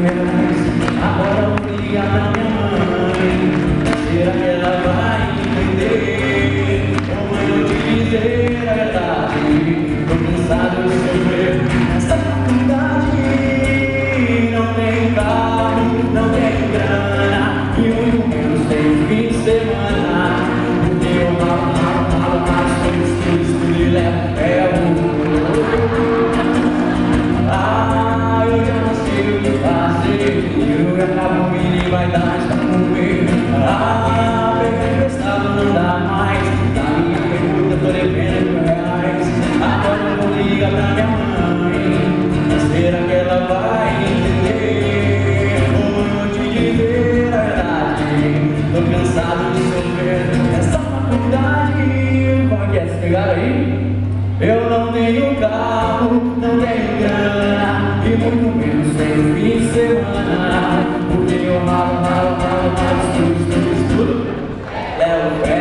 reais. Agora eu vou ligar pra minha mãe. Será que ela vai entender? Ou mãe, eu te dizer a verdade. Tô cansado de sofrer nessa faculdade. Não tenho carro, não tenho grana, e muito menos tenho fim de semana. Porque eu ralo, mas sou escudo e levo é o eu já não sei o que fazer. Eu acabo indo e vai dar esta comer. Pegar emprestado não dá mais. Da minha pergunta tô devendo R$1.000. Agora eu vou ligar pra minha mãe. Será que ela vai entender? Ou eu vou te dizer a verdade? Tô cansado de sofrer nessa faculdade. Como é que é? Vocês pegaram aí? Eu não tenho carro, não tenho grana, e muito menos tenho fim de semana. Porque eu ralo, estudo, levo